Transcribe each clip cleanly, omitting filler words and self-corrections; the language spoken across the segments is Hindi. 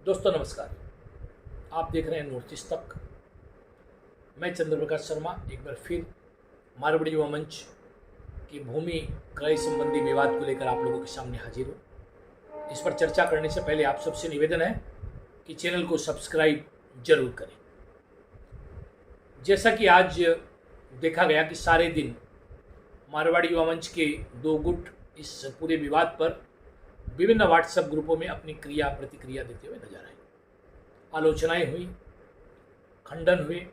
दोस्तों नमस्कार। आप देख रहे हैं नॉर्थ ईस्ट तक। मैं चंद्र प्रकाश शर्मा एक बार फिर मारवाड़ी युवा मंच की भूमि क्रय संबंधी विवाद को लेकर आप लोगों के सामने हाजिर हूँ। इस पर चर्चा करने से पहले आप सबसे निवेदन है कि चैनल को सब्सक्राइब जरूर करें। जैसा कि आज देखा गया कि सारे दिन मारवाड़ी युवा मंच के दो गुट इस पूरे विवाद पर विभिन्न व्हाट्सएप ग्रुपों में अपनी क्रिया प्रतिक्रिया देते हुए नजर आए। आलोचनाएं हुई, खंडन हुए,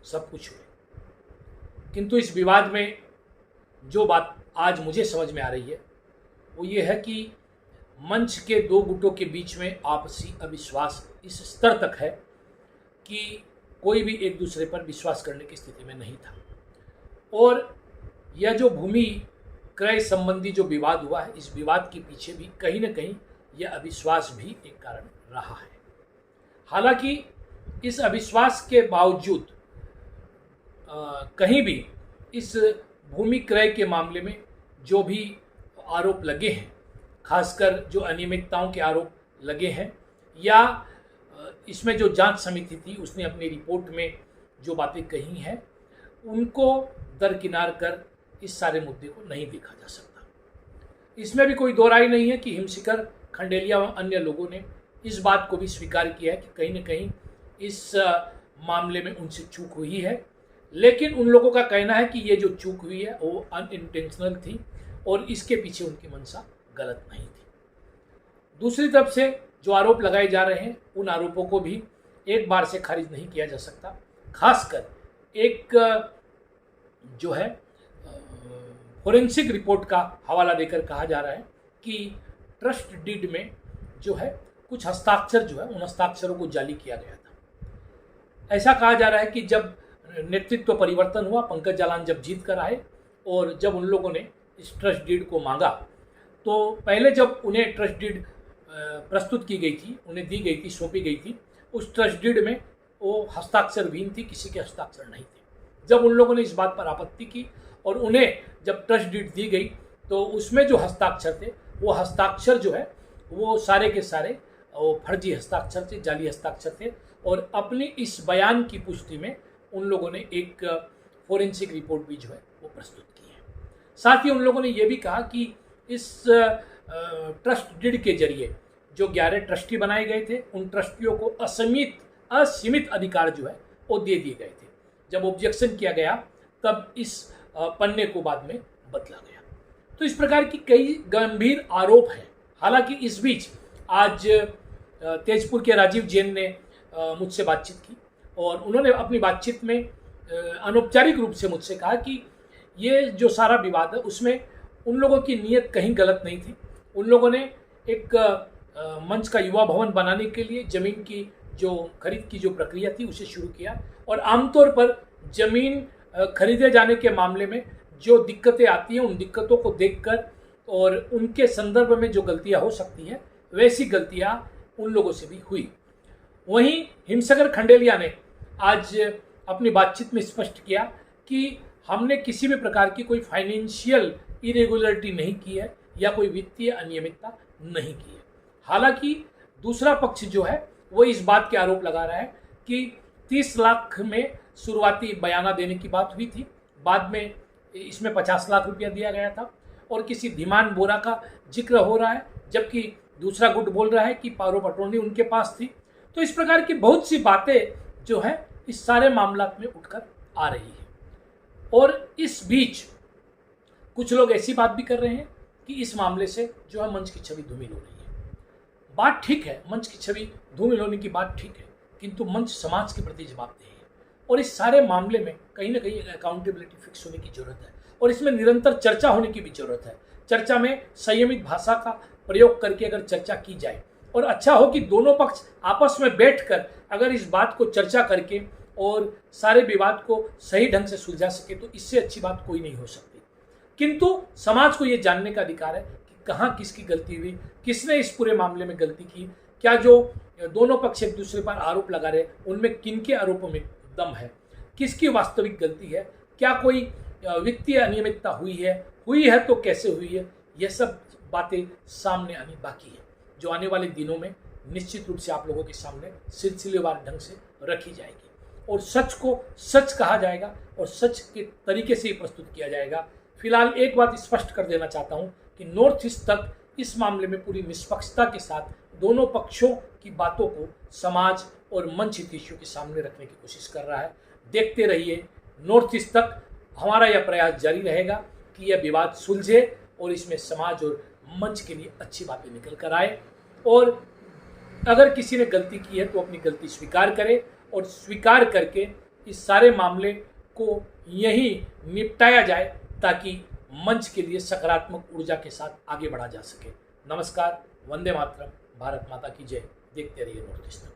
सब कुछ हुए, किंतु इस विवाद में जो बात आज मुझे समझ में आ रही है वो ये है कि मंच के दो गुटों के बीच में आपसी अविश्वास इस स्तर तक है कि कोई भी एक दूसरे पर विश्वास करने की स्थिति में नहीं था। और यह जो भूमि क्रय संबंधी जो विवाद हुआ है, इस विवाद के पीछे भी कहीं ना कहीं यह अविश्वास भी एक कारण रहा है। हालांकि इस अविश्वास के बावजूद कहीं भी इस भूमि क्रय के मामले में जो भी आरोप लगे हैं, खासकर जो अनियमितताओं के आरोप लगे हैं, या इसमें जो जांच समिति थी उसने अपनी रिपोर्ट में जो बातें कही हैं उनको दरकिनार कर इस सारे मुद्दे को नहीं देखा जा सकता। इसमें भी कोई दो राय नहीं है कि हिमशिखर खंडेलिया व अन्य लोगों ने इस बात को भी स्वीकार किया है कि कहीं न कहीं इस मामले में उनसे चूक हुई है। लेकिन उन लोगों का कहना है कि ये जो चूक हुई है वो अनइंटेंशनल थी और इसके पीछे उनकी मंशा गलत नहीं थी। दूसरी तरफ से जो आरोप लगाए जा रहे हैं उन आरोपों को भी एक बार से खारिज नहीं किया जा सकता। खासकर एक जो है फोरेंसिक रिपोर्ट का हवाला देकर कहा जा रहा है कि ट्रस्ट डीड में जो है कुछ हस्ताक्षर जो है उन हस्ताक्षरों को जाली किया गया था। ऐसा कहा जा रहा है कि जब नेतृत्व परिवर्तन हुआ, पंकज जालान जब जीत कर आए और जब उन लोगों ने इस ट्रस्ट डीड को मांगा तो पहले जब उन्हें ट्रस्ट डीड प्रस्तुत की गई थी, उन्हें दी गई थी, सौंपी गई थी, उस ट्रस्ट डीड में वो हस्ताक्षर विहीन थी, किसी के हस्ताक्षर नहीं थे। जब उन लोगों ने इस बात पर आपत्ति की और उन्हें जब ट्रस्ट डीड दी गई तो उसमें जो हस्ताक्षर थे वो हस्ताक्षर जो है वो सारे के सारे वो फर्जी हस्ताक्षर थे, जाली हस्ताक्षर थे। और अपनी इस बयान की पुष्टि में उन लोगों ने एक फोरेंसिक रिपोर्ट भी जो है वो प्रस्तुत की है। साथ ही उन लोगों ने ये भी कहा कि इस ट्रस्ट डीड के जरिए जो 11 ट्रस्टी बनाए गए थे उन ट्रस्टियों को असीमित अधिकार जो है वो दे दिए गए थे। जब ऑब्जेक्शन किया गया तब इस पन्ने को बाद में बदला गया। तो इस प्रकार की कई गंभीर आरोप हैं। हालांकि इस बीच आज तेजपुर के राजीव जैन ने मुझसे बातचीत की और उन्होंने अपनी बातचीत में अनौपचारिक रूप से मुझसे कहा कि ये जो सारा विवाद है उसमें उन लोगों की नीयत कहीं गलत नहीं थी। उन लोगों ने एक मंच का युवा भवन बनाने के लिए जमीन की जो खरीद की जो प्रक्रिया थी उसे शुरू किया और आमतौर पर जमीन खरीदे जाने के मामले में जो दिक्कतें आती हैं उन दिक्कतों को देखकर और उनके संदर्भ में जो गलतियां हो सकती हैं वैसी गलतियां उन लोगों से भी हुई। वहीं हिमशिखर खंडेलिया ने आज अपनी बातचीत में स्पष्ट किया कि हमने किसी भी प्रकार की कोई फाइनेंशियल इरेगुलरिटी नहीं की है या कोई वित्तीय अनियमितता नहीं की है। हालांकि दूसरा पक्ष जो है वो इस बात के आरोप लगा रहा है कि 30 लाख में शुरुआती बयाना देने की बात हुई थी, बाद में इसमें 50 लाख रुपया दिया गया था और किसी धीमान बोरा का जिक्र हो रहा है, जबकि दूसरा गुट बोल रहा है कि पावर ऑफ अटॉर्नी उनके पास थी। तो इस प्रकार की बहुत सी बातें जो है इस सारे मामला में उठकर आ रही है। और इस बीच कुछ लोग ऐसी बात भी कर रहे हैं कि इस मामले से जो है मंच की छवि धूमिल हो रही है। बात ठीक है, मंच की छवि धूमिल होने की बात ठीक है, किंतु मंच समाज के प्रति जवाबदेह है और इस सारे मामले में कहीं ना कहीं अकाउंटेबिलिटी फिक्स होने की जरूरत है और इसमें निरंतर चर्चा होने की भी जरूरत है। चर्चा में संयमित भाषा का प्रयोग करके अगर चर्चा की जाए और अच्छा हो कि दोनों पक्ष आपस में बैठकर अगर इस बात को चर्चा करके और सारे विवाद को सही ढंग से सुलझा सके तो इससे अच्छी बात कोई नहीं हो सकती। किंतु समाज को ये जानने का अधिकार है कि कहाँ किसकी गलती हुई, किसने इस पूरे मामले में गलती की, क्या जो दोनों पक्ष एक दूसरे पर आरोप लगा रहे उनमें किनके आरोपों में दम है, किसकी वास्तविक गलती है, क्या कोई वित्तीय अनियमितता हुई है तो कैसे हुई है, यह सब बातें सामने आनी बाकी है जो आने वाले दिनों में निश्चित रूप से आप लोगों के सामने सिलसिलेवार ढंग से रखी जाएगी और सच को सच कहा जाएगा और सच के तरीके से ही प्रस्तुत किया जाएगा। फिलहाल एक बात स्पष्ट कर देना चाहता हूं कि नॉर्थ ईस्ट तक इस मामले में पूरी निष्पक्षता के साथ दोनों पक्षों की बातों को समाज और मंच हितैषियों के सामने रखने की कोशिश कर रहा है। देखते रहिए, नॉर्थ ईस्ट तक हमारा यह प्रयास जारी रहेगा कि यह विवाद सुलझे और इसमें समाज और मंच के लिए अच्छी बातें निकल कर आए। और अगर किसी ने गलती की है तो अपनी गलती स्वीकार करे और स्वीकार करके इस सारे मामले को यहीं निपटाया जाए ताकि मंच के लिए सकारात्मक ऊर्जा के साथ आगे बढ़ा जा सके। नमस्कार, वंदे मातरम, भारत माता की जय। देखते रहिए नॉर्थ ईस्ट।